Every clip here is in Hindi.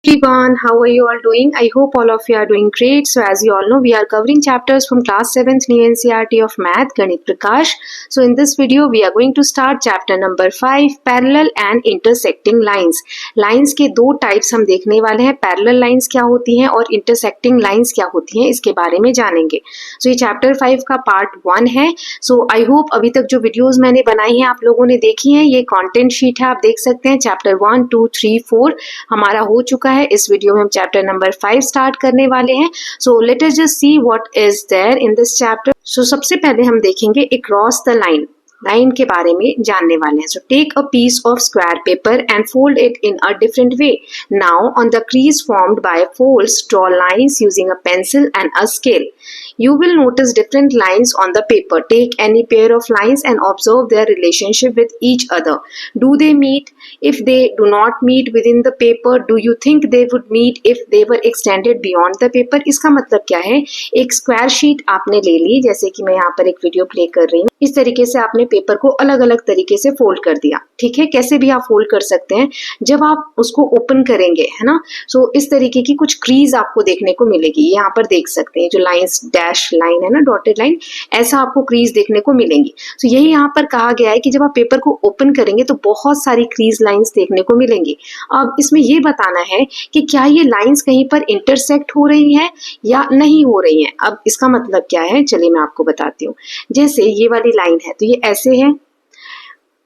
Everyone, how are you all doing? I hope all of you are doing great. So as you all know, we are covering chapters from class 7th new NCERT of Math, Ganit Prakash. So in this video, we are going to start chapter number 5, Parallel and Intersecting Lines. Lines के दो types हम देखने वाले हैं. Parallel lines क्या होती हैं और intersecting lines क्या होती हैं, इसके बारे में जानेंगे. So ये chapter 5 का part 1 है. So I hope अभी तक जो videos मैंने बनाई हैं आप लोगों ने देखी हैं. ये content sheet है, आप देख सकते हैं. chapter 1, 2, 3, 4 हमारा हो चुका है. इस वीडियो में हम चैप्टर नंबर 5 स्टार्ट करने वाले हैं. So let us just see what is there in this chapter. So सबसे पहले हम देखेंगे अक्रॉस द लाइन के बारे में जानने वाले हैं. So take a piece of square paper and fold it in a different way. Now on the crease formed by folds draw lines using a pencil and a scale. You will notice different lines on the paper. Take any pair of lines and observe their relationship with each other. Do they meet? If they do not meet within the paper, do you think they would meet if they were extended beyond the paper? इसका मतलब क्या है? एक स्क्वायर शीट आपने ले ली, जैसे कि मैं यहाँ पर एक वीडियो प्ले कर रही हूँ. इस तरीके से आपने पेपर को अलग अलग तरीके से फोल्ड कर दिया. ठीक है, कैसे भी आप फोल्ड कर सकते हैं. जब आप उसको ओपन करेंगे, है ना, सो इस तरीके की कुछ क्रीज आपको देखने को मिलेगी. यहाँ पर देख सकते हैं जो लाइंस, डैश लाइन है ना, डॉटेड लाइन, ऐसा आपको क्रीज देखने को मिलेंगी. तो यही यहाँ पर कहा गया है कि जब आप पेपर को ओपन करेंगे तो बहुत सारी क्रीज लाइंस देखने को मिलेंगी. अब इसमें ये बताना है कि क्या ये लाइंस कहीं पर इंटरसेक्ट हो रही हैं या नहीं हो रही हैं. अब इसका मतलब क्या है, चलिए मैं आपको बताती हूँ. जैसे ये वाली लाइन है तो ये ऐसे है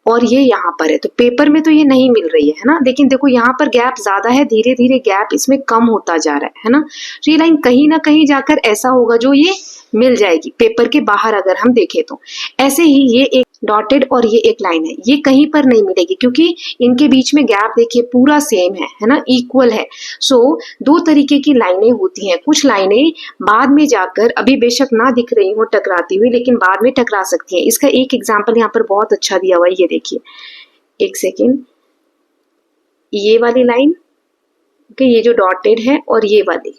और ये यहाँ पर है, तो पेपर में तो ये नहीं मिल रही है ना. लेकिन देखो यहाँ पर गैप ज्यादा है, धीरे धीरे गैप इसमें कम होता जा रहा है ना. तो ये लाइन कहीं ना कहीं जाकर ऐसा होगा जो ये मिल जाएगी पेपर के बाहर. अगर हम देखें तो ऐसे ही ये एक डॉटेड और ये एक लाइन है, ये कहीं पर नहीं मिलेगी क्योंकि इनके बीच में गैप देखिए पूरा सेम है ना, इक्वल है. सो दो तरीके की लाइनें होती हैं. कुछ लाइनें बाद में जाकर अभी बेशक ना दिख रही हो टकराती हुई, लेकिन बाद में टकरा सकती हैं. इसका एक एग्जाम्पल यहाँ पर बहुत अच्छा दिया हुआ है, ये देखिए, एक सेकेंड. ये वाली लाइन, ओके, ये जो डॉटेड है और ये वाली,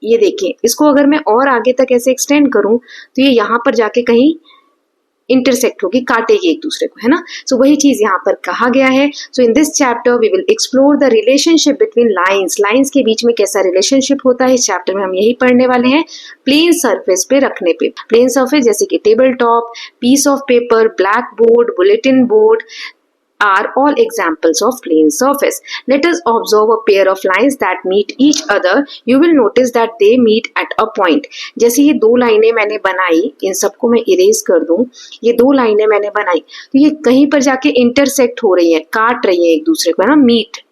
ये देखिए, इसको अगर मैं और आगे तक ऐसे एक्सटेंड करूं तो ये यहाँ पर जाके कहीं इंटरसेक्ट होगी, काटेगी एक दूसरे को, है ना. सो वही चीज यहाँ पर कहा गया है. So in this chapter we will explore the relationship between lines के बीच में कैसा रिलेशनशिप होता है. इस चैप्टर में हम यही पढ़ने वाले हैं. प्लेन सरफेस पे रखने पे, प्लेन सरफेस जैसे कि table top, piece of paper, black board, bulletin board are all examples of plane surface. Let us observe a pair of lines that meet each other. You will notice that they meet at a point. जैसे ये दो लाइनें मैंने बनाई, इन सबको मैं इरेज कर दूं. ये दो लाइनें मैंने बनाई तो ये कहीं पर जाके इंटरसेक्ट हो रही है, काट रही है एक दूसरे को, है ना,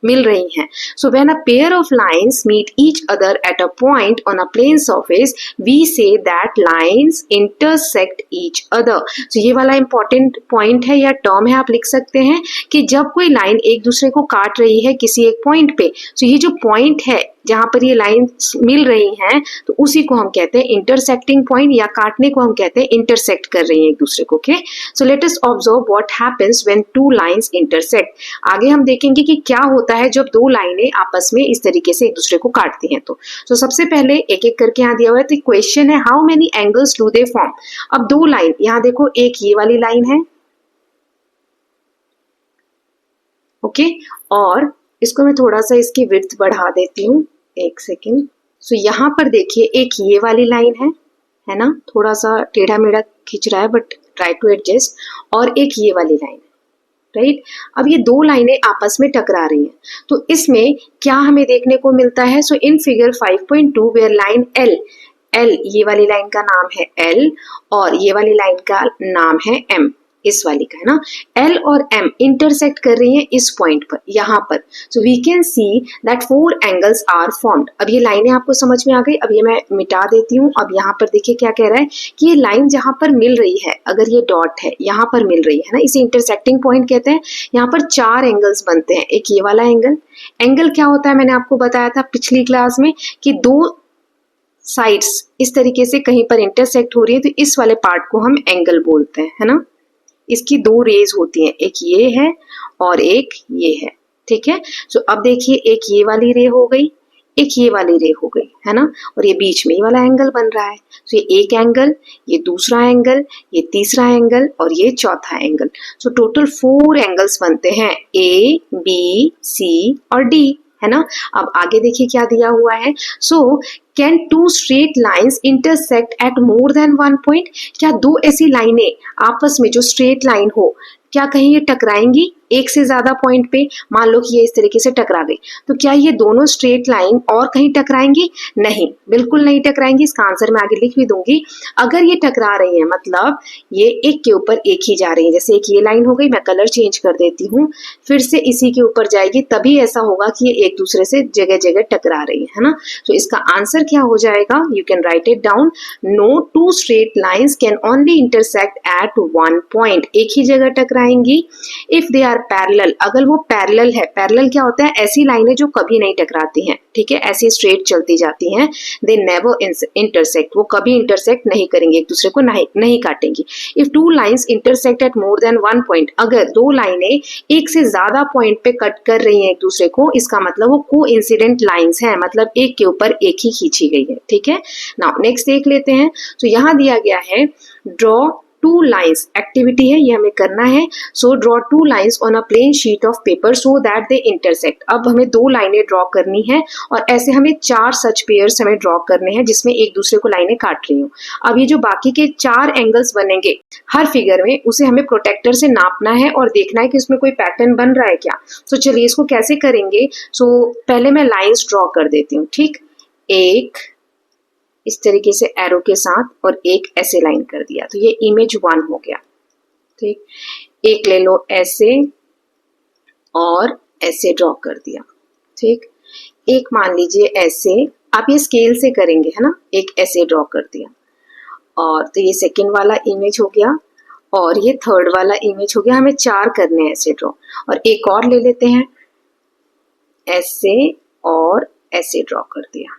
मिल रही हैं. So when a pair of lines meet each other at a point on a plane surface, we say that lines intersect each other. So ये वाला important point है या टर्म है, आप लिख सकते हैं कि जब कोई लाइन एक दूसरे को काट रही है किसी एक पॉइंट पे, तो ये जो पॉइंट है जहां पर ये लाइंस मिल रही हैं, तो उसी को हम कहते हैं इंटरसेक्टिंग पॉइंट, या काटने को हम कहते हैं इंटरसेक्ट कर रही हैं एक दूसरे को. Okay, so let us observe what happens when two lines intersect. आगे हम देखेंगे कि क्या होता है जब दो लाइनें आपस में इस तरीके से एक दूसरे को काटती हैं. तो सबसे पहले एक एक करके यहाँ दिया हुआ है. तो क्वेश्चन है, how many angles do they form. अब दो लाइन, यहाँ देखो, एक ये वाली लाइन है, ओके, और इसको मैं थोड़ा सा इसकी विड्थ बढ़ा देती हूँ, एक सेकेंड. सो यहाँ पर देखिए एक ये वाली लाइन है ना, थोड़ा सा टेढ़ा मेढ़ा खींच रहा है बट ट्राई टू एडजस्ट, और एक ये वाली लाइन है, राइट. अब ये दो लाइनें आपस में टकरा रही हैं, तो इसमें क्या हमें देखने को मिलता है. So in figure 5.2 where line L, ये वाली लाइन का नाम है एल और ये वाली लाइन का नाम है एम, इस वाली का, है ना. L और M इंटरसेक्ट कर रही हैं इस पॉइंट पर, यहाँ पर. So we can see that 4 angles are formed. अब ये लाइनें आपको समझ में आ गई. अब ये मैं मिटा देती हूँ. अब यहाँ पर देखिए क्या कह रहा है कि ये लाइन जहाँ पर मिल रही है, अगर ये डॉट है यहाँ पर मिल रही है ना, इसे इंटरसेक्टिंग पॉइंट कहते हैं. यहाँ पर 4 एंगल्स बनते हैं. एक ये वाला एंगल क्या होता है, मैंने आपको बताया था पिछली क्लास में कि दो साइड्स इस तरीके से कहीं पर इंटरसेक्ट हो रही है, तो इस वाले पार्ट को हम एंगल बोलते हैं, है ना. इसकी दो रेज होती हैं, एक ये है और एक ये है, ठीक है. सो अब देखिए एक ये वाली रे हो गई, एक ये वाली रे हो गई, है ना, और ये बीच में ये वाला एंगल बन रहा है. सो ये एक एंगल, ये दूसरा एंगल, ये तीसरा एंगल और ये चौथा एंगल. सो टोटल 4 एंगल्स बनते हैं, A, B, C और D. है ना। अब आगे देखिए क्या दिया हुआ है। So can two straight lines intersect at more than one point, क्या दो ऐसी लाइनें आपस में जो स्ट्रेट लाइन हो, क्या कहीं ये टकराएंगी एक से ज्यादा पॉइंट पे। मान लो कि ये इस तरीके से टकरा गई, तो क्या ये दोनों स्ट्रेट लाइन और कहीं टकराएंगी? नहीं, बिल्कुल नहीं टकराएंगी। इसका आंसर मैं आगे लिख भी दूंगी। अगर ये टकरा रही है मतलब ये एक के ऊपर एक ही जा रही है। जैसे एक ये लाइन हो गई, मैं कलर चेंज कर देती हूँ, फिर से इसी के ऊपर जाएगी, तभी ऐसा होगा कि ये एक दूसरे से जगह जगह टकरा रही है ना। तो इसका आंसर क्या हो जाएगा? You can write it down. No two straight lines can only intersect at one point, एक ही जगह टकराएंगी। इफ दे आर पैरेलल, अगर वो पैरेलल है, पैरेलल क्या होता है? ऐसी लाइनें जो कभी नहीं टकराती हैं, ठीक है, ऐसी स्ट्रेट चलती जाती हैं। दे नेवर इंटरसेक्ट, वो कभी इंटरसेक्ट नहीं करेंगे, एक दूसरे को नहीं काटेंगी। If two lines intersect at more than one point, अगर दो लाइनें एक से ज्यादा पॉइंट पे कट कर रही हैं एक दूसरे को, इसका मतलब वो कोइंसिडेंट लाइन्स हैं, मतलब एक के ऊपर एक ही खींची गई है, ठीक है। नाउ नेक्स्ट देख लेते हैं। तो यहाँ दिया गया है ड्रॉ टू लाइन्स, एक्टिविटी है, ये हमें करना है। So draw two lines on a plane sheet of paper so that they intersect. अब हमें दो लाइनें ड्रॉ करनी है और ऐसे हमें चार सच पेयर्स हमें ड्रॉ करने हैं जिसमें एक दूसरे को लाइनें काट रही हूँ। अब ये जो बाकी के चार एंगल्स बनेंगे हर फिगर में, उसे हमें प्रोटेक्टर से नापना है और देखना है कि उसमें कोई पैटर्न बन रहा है क्या। तो चलिए इसको कैसे करेंगे। सो पहले मैं लाइन्स ड्रॉ कर देती हूँ, ठीक। एक इस तरीके से एरो के साथ और एक ऐसे लाइन कर दिया, तो ये इमेज 1 हो गया, ठीक। एक ले लो ऐसे और ऐसे ड्रॉ कर दिया, ठीक। एक मान लीजिए ऐसे, आप ये स्केल से करेंगे, है ना। एक ऐसे ड्रॉ कर दिया, और तो ये सेकंड वाला इमेज हो गया और ये थर्ड वाला इमेज हो गया। हमें चार करने हैं ऐसे ड्रॉ, और एक और ले लेते हैं, ऐसे और ऐसे ड्रॉ कर दिया,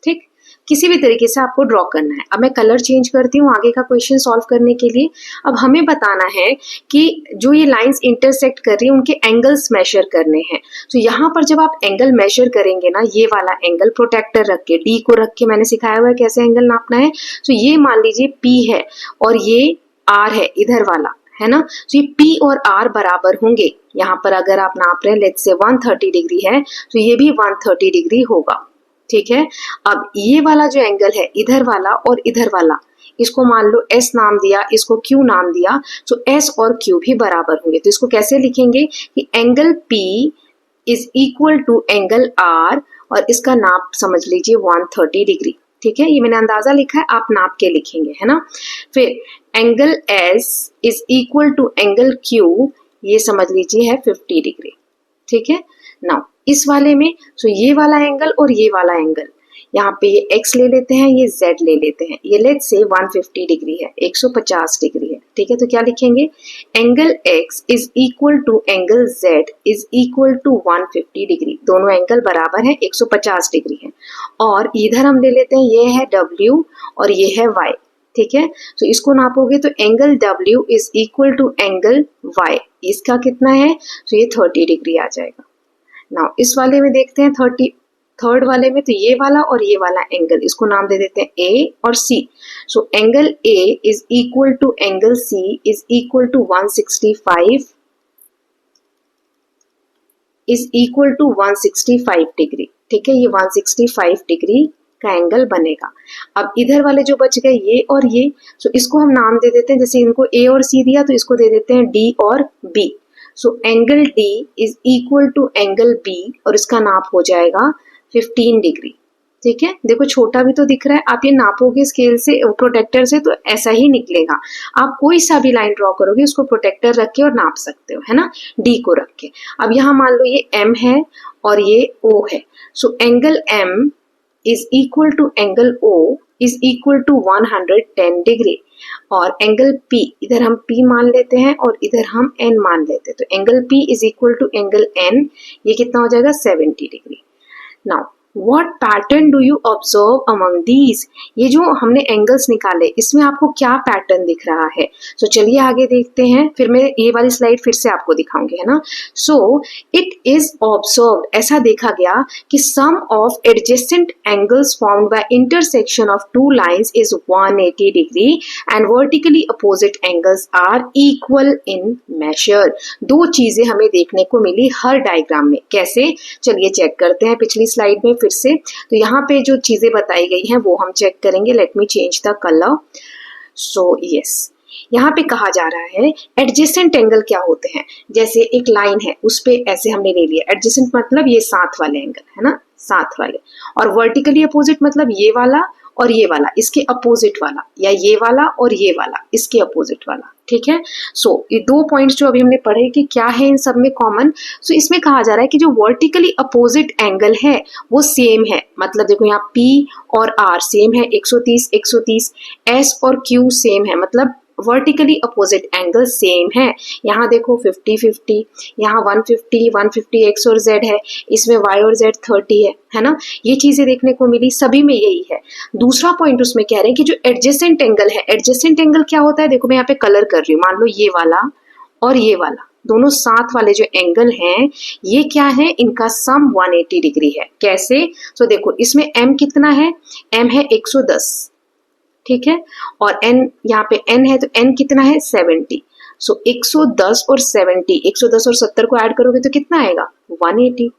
ठीक। किसी भी तरीके से आपको ड्रॉ करना है। अब मैं कलर चेंज करती हूँ आगे का क्वेश्चन सॉल्व करने के लिए। अब हमें बताना है कि जो ये लाइंस इंटरसेक्ट कर रही है उनके एंगल्स मेजर करने हैं। तो यहाँ पर जब आप एंगल मेजर करेंगे ना, ये वाला एंगल प्रोटेक्टर रख के, डी को रख के मैंने सिखाया हुआ है कैसे एंगल नापना है। तो ये मान लीजिए P है और ये R है इधर वाला, है ना। तो ये P और R बराबर होंगे। यहाँ पर अगर आप नाप रहे हैं लेट्स से 130 डिग्री है, तो ये भी 130 डिग्री होगा, ठीक है। अब ये वाला जो एंगल है इधर वाला और इधर वाला, इसको मान लो S नाम दिया, इसको Q नाम दिया, तो S और Q भी बराबर होंगे। तो इसको कैसे लिखेंगे कि angle P is equal to angle R, और इसका नाप समझ लीजिए 130 डिग्री, ठीक है। ये मैंने अंदाजा लिखा है, आप नाप के लिखेंगे, है ना। फिर angle S is equal to angle Q, ये समझ लीजिए है 50 डिग्री, ठीक है। नाउ इस वाले में तो ये वाला एंगल और ये वाला एंगल, यहाँ पे ये x ले लेते हैं, ये z ले लेते हैं, ये लेट्स से 150 डिग्री है, 150 डिग्री है, ठीक है। तो क्या लिखेंगे, angle x is equal to angle z is equal to 150 degree. दोनों एंगल बराबर है, 150 डिग्री है। और इधर हम ले लेते हैं, ये है w और ये है y, ठीक है। तो इसको नापोगे तो angle w is equal to angle y, इसका कितना है, तो ये 30 डिग्री आ जाएगा। नाउ इस वाले में देखते हैं थर्ड वाले में, तो ये वाला और ये वाला एंगल, इसको नाम दे देते हैं A और C। So angle A is equal to angle C is equal to 165 is equal to 165 degree, ठीक है। ये 165 डिग्री का एंगल बनेगा। अब इधर वाले जो बच गए ये और ये, सो इसको हम नाम दे देते हैं, जैसे इनको A और C दिया तो इसको दे देते हैं D और B। So angle D is equal to angle B और इसका नाप हो जाएगा 15 डिग्री, ठीक है। देखो छोटा भी तो दिख रहा है, आप ये नापोगे स्केल से, प्रोटेक्टर से, तो ऐसा ही निकलेगा। आप कोई सा भी लाइन ड्रॉ करोगे उसको प्रोटेक्टर रख के और नाप सकते हो, है ना, D को रख के। अब यहाँ मान लो ये M है और ये O है, so angle M is equal to angle O is equal to 110 degree, और एंगल P इधर हम P मान लेते हैं और इधर हम N मान लेते हैं। तो angle P is equal to angle N, ये कितना हो जाएगा 70 degree. Now What pattern do you observe among these? ये जो हमने एंगल्स निकाले इसमें आपको क्या पैटर्न दिख रहा है? So चलिए आगे देखते हैं, फिर मैं ये वाली स्लाइड फिर से आपको दिखाऊंगी, है ना. So it is observed, ऐसा देखा गया कि sum of adjacent angles formed by intersection of two lines is 180 degree and vertically opposite angles are equal in measure. दो चीजें हमें देखने को मिली हर डायग्राम में. कैसे? चलिए चेक करते हैं पिछली स्लाइड में फिर से. तो यहाँ पे जो चीजें बताई गई हैं वो हम चेक करेंगे. Let me change the colour. So yes, यहाँ पे कहा जा रहा है एडजेसेंट एंगल क्या होते हैं. जैसे एक लाइन है उस पे ऐसे हमने ले लिया. एडजेसेंट मतलब ये साथ वाले एंगल, है ना, साथ वाले. और वर्टिकली अपोजिट मतलब ये वाला और ये वाला इसके अपोजिट वाला, या ये वाला और ये वाला इसके अपोजिट वाला. ठीक है. सो ये दो पॉइंट्स जो अभी हमने पढ़े कि क्या है इन सब में कॉमन. सो इसमें कहा जा रहा है कि जो वर्टिकली अपोजिट एंगल है वो सेम है. मतलब देखो यहाँ P और R सेम है, 130 130. S और Q सेम है, मतलब वर्टिकली अपोजिट एंगल सेम है. यहाँ देखो 50 50, यहाँ 150 150 X और Z है, इसमें Y और Z 30 है ना. ये चीजें देखने को मिली, सभी में यही है. दूसरा पॉइंट उसमें कह रहे हैं कि जो एडजेसेंट एंगल है, एडजेसेंट एंगल क्या होता है. देखो मैं यहाँ पे कलर कर रही हूँ. मान लो ये वाला और ये वाला दोनों साथ वाले जो एंगल हैं ये क्या है, इनका सम 180 डिग्री है. कैसे? तो देखो इसमें M कितना है, M है 110. ठीक है. और n यहाँ पे n है तो n कितना है 70. सो 110 और 70, 110 और 70 को ऐड करोगे तो कितना आएगा 180.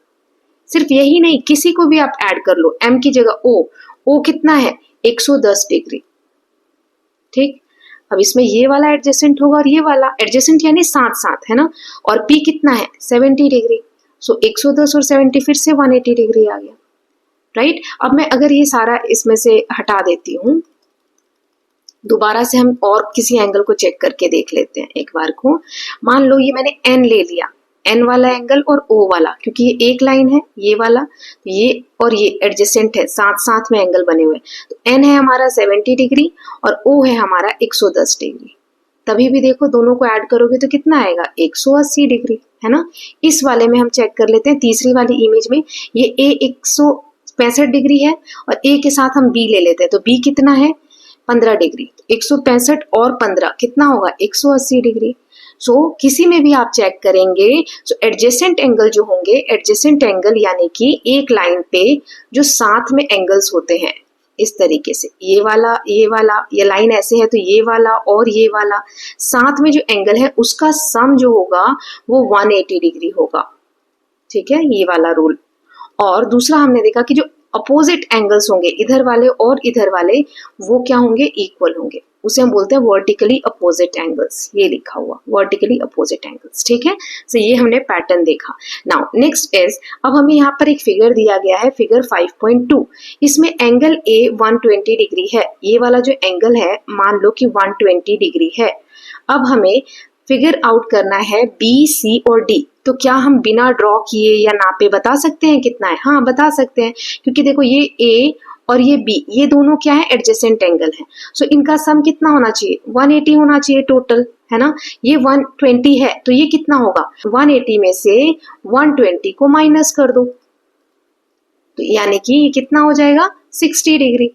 सिर्फ यही नहीं, किसी को भी आप ऐड कर लो. m की जगह o कितना है 110 डिग्री. ठीक. अब इसमें ये वाला एडजेसेंट होगा और ये वाला एडजेसेंट यानी साथ साथ, है ना. और p कितना है 70 डिग्री. सो 110 और 70 फिर से 180 डिग्री आ गया. राइट. अब मैं अगर ये सारा इसमें से हटा देती हूँ, दोबारा से हम और किसी एंगल को चेक करके देख लेते हैं एक बार को. मान लो ये मैंने n ले लिया, n वाला एंगल और o वाला, क्योंकि ये एक लाइन है ये वाला, ये और ये एडजेसेंट है, साथ साथ में एंगल बने हुए. तो n है हमारा 70 डिग्री और o है हमारा 110 डिग्री. तभी भी देखो दोनों को ऐड करोगे तो कितना आएगा 180 डिग्री, है ना. इस वाले में हम चेक कर लेते हैं. तीसरी वाली इमेज में ये a 165 डिग्री है और a के साथ हम b ले लेते हैं. तो b कितना है 15 डिग्री. 165 और 15 कितना होगा 180 डिग्री. सो किसी में भी आप चेक करेंगे तो एडजेसेंट एंगल जो होंगे, एडजेसेंट एंगल यानी कि एक लाइन पे जो साथ में एंगल्स होते हैं इस तरीके से, ये वाला ये लाइन ऐसे है तो ये वाला और ये वाला साथ में जो एंगल है उसका सम जो होगा वो 180 डिग्री होगा. ठीक है, ये वाला रूल. और दूसरा हमने देखा कि जो अपोजिट एंगल्स होंगे इधर वाले और इधर वाले वो क्या होंगे, इक्वल होंगे. उसे हम बोलते हैं वर्टिकली अपोजिट एंगल्स. ये लिखा हुआ वर्टिकली अपोजिट एंगल्स. ठीक है. सो ये हमने पैटर्न देखा. नाउ नेक्स्ट इज, अब हमें यहाँ पर एक फिगर दिया गया है, फिगर 5.2. इसमें एंगल A 120 डिग्री है. ये वाला जो एंगल है मान लो कि 120 डिग्री है. अब हमें फिगर आउट करना है B, C और D. तो क्या हम बिना ड्रॉ किए या नापे बता सकते हैं कितना है? हाँ बता सकते हैं, क्योंकि देखो ये A और ये B ये दोनों क्या है एडजेसेंट एंगल है. सो इनका सम कितना होना चाहिए 180 होना चाहिए टोटल, है ना. ये 120 है तो ये कितना होगा 180 में से 120 को माइनस कर दो तो यानी कि ये कितना हो जाएगा 60 डिग्री,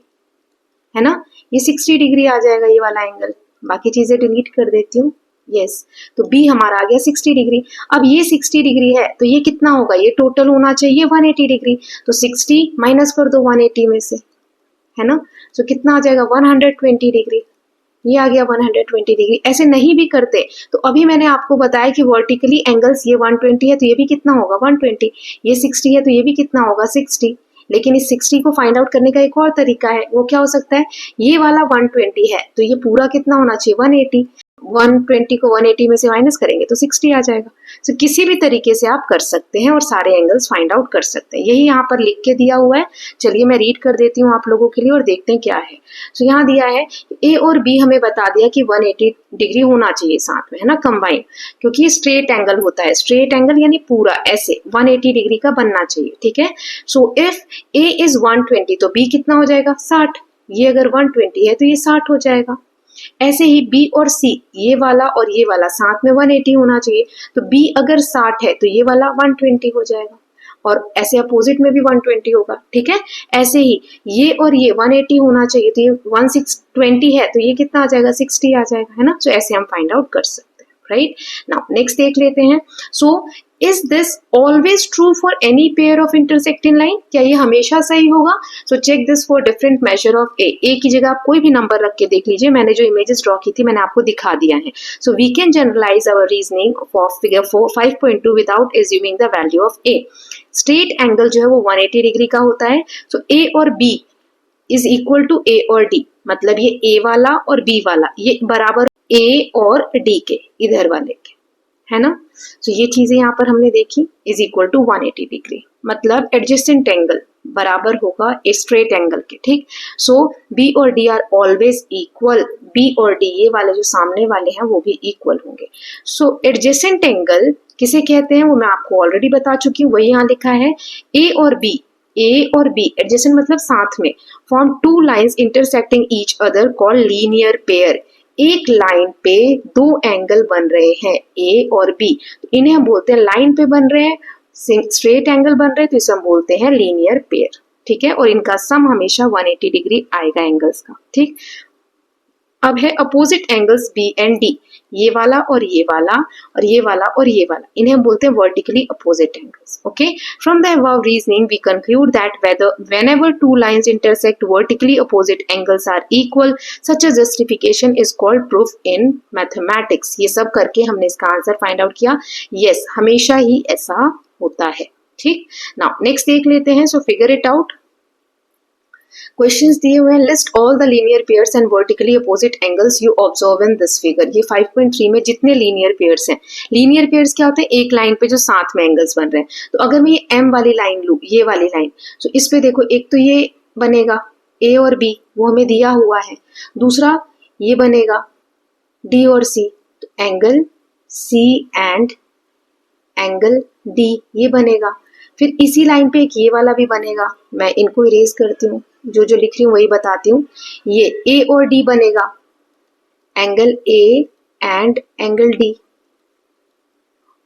है ना. ये 60 डिग्री आ जाएगा ये वाला एंगल. बाकी चीजें डिलीट कर देती हूँ. यस. तो B हमारा आ गया 60 डिग्री. अब ये 60 डिग्री है तो ये कितना होगा, ये टोटल होना चाहिए 180 डिग्री. तो 60 माइनस कर दो 180 में से, है ना. तो कितना आ जाएगा 120 डिग्री. ये आ गया 120 डिग्री. ऐसे नहीं भी करते तो अभी मैंने आपको बताया कि वर्टिकली एंगल्स ये 120 है तो ये भी कितना होगा 120, ये 60 है तो ये भी कितना होगा 60. लेकिन इस 60 को फाइंड आउट करने का एक और तरीका है. वो क्या हो सकता है, ये वाला 120 है तो ये पूरा कितना होना चाहिए 180. 120 को 180 में से माइनस करेंगे तो 60 आ जाएगा. तो किसी भी तरीके से आप कर सकते हैं और सारे एंगल्स फाइंड आउट कर सकते हैं. यही यहाँ पर लिख के दिया हुआ है. चलिए मैं रीड कर देती हूँ आप लोगों के लिए और देखते हैं क्या है. तो यहाँ दिया है A और B हमें बता दिया कि 180 डिग्री होना चाहिए साथ में, है ना, कंबाइन, क्योंकि ये स्ट्रेट एंगल होता है. स्ट्रेट एंगल यानी पूरा ऐसे 180 डिग्री का बनना चाहिए. ठीक है. सो इफ A इज 120 तो B कितना हो जाएगा 60. ये अगर 120 है तो ये 60 हो जाएगा. ऐसे ही B और C ये वाला और ये वाला साथ में 180 होना चाहिए. तो B अगर 60 है तो ये वाला 120 हो जाएगा. और ऐसे अपोजिट में भी 120 होगा, ठीक है। ऐसे ही ये और ये 180 होना चाहिए, तो ये 120 है तो ये कितना आ जाएगा, 60 आ जाएगा, है ना। सो ऐसे हम फाइंड आउट कर सकते हैं, राइट। नाउ नेक्स्ट देख लेते हैं। So is this always true for any pair of intersecting line, क्या ये हमेशा सही होगा। So check this for different measure of A की जगह आप कोई भी नंबर रख के देख लीजिए, मैंने जो इमेजेस ड्रॉ की थी मैंने आपको दिखा दिया है। So we can generalise our reasoning of figure 5.2 without assuming the value of A. Straight angle जो है वो 180 डिग्री का होता है। सो ए और बी इज इक्वल टू ए और डी, मतलब ये ए वाला और बी वाला ये बराबर ए और डी के, इधर वाले के, है ना। तो ये चीजें यहाँ पर हमने देखी, इज इक्वल टू 180 डिग्री, मतलब एडजेसेंट एंगल बराबर होगा ए स्ट्रेट एंगल के, ठीक। सो बी और D are always equal, B और डी ये वाले जो सामने वाले हैं वो भी इक्वल होंगे। सो एडजेसेंट एंगल किसे कहते हैं वो मैं आपको ऑलरेडी बता चुकी हूँ, वही यहाँ लिखा है। ए और बी एडजेसेंट मतलब साथ में, form two lines intersecting each other called linear pair. एक लाइन पे दो एंगल बन रहे हैं ए और बी, इन्हें हम बोलते हैं, लाइन पे बन रहे हैं, स्ट्रेट एंगल बन रहे हैं तो इसे हम बोलते हैं लीनियर पेयर, ठीक है। और इनका सम हमेशा 180 डिग्री आएगा एंगल्स का, ठीक। अब है opposite angles B and D, ये वाला और ये वाला और ये वाला और ये वाला, इन्हें हम बोलते हैं vertically opposite angles, okay. From the above reasoning we conclude that whenever two lines intersect vertically opposite angles are equal, such a justification is called proof in mathematics। ये सब करके हमने इसका आंसर फाइंड आउट किया, यस हमेशा ही ऐसा होता है, ठीक। नाउ नेक्स्ट देख लेते हैं। So figure it out. Questions दिए हुए हैं, list all the linear pairs and vertically opposite angles you observe in this figure. ये 5.3 में जितने लीनियर पेयर्स हैं, लीनियर पेयर्स क्या होते हैं, एक लाइन पे जो साथ में एंगल्स बन रहे हैं। तो अगर मैं ये एम वाली लाइन लूँ, ये वाली लाइन, तो इस पे देखो एक तो ये बनेगा ए और बी, वो हमें दिया हुआ है। दूसरा ये बनेगा डी और सी, तो angle C and angle D ये बनेगा। फिर इसी लाइन पे एक ये वाला भी बनेगा, मैं इनको इरेज करती हूँ, जो जो लिख रही हूँ वही बताती हूँ। ये ए और डी बनेगा, angle A and angle D,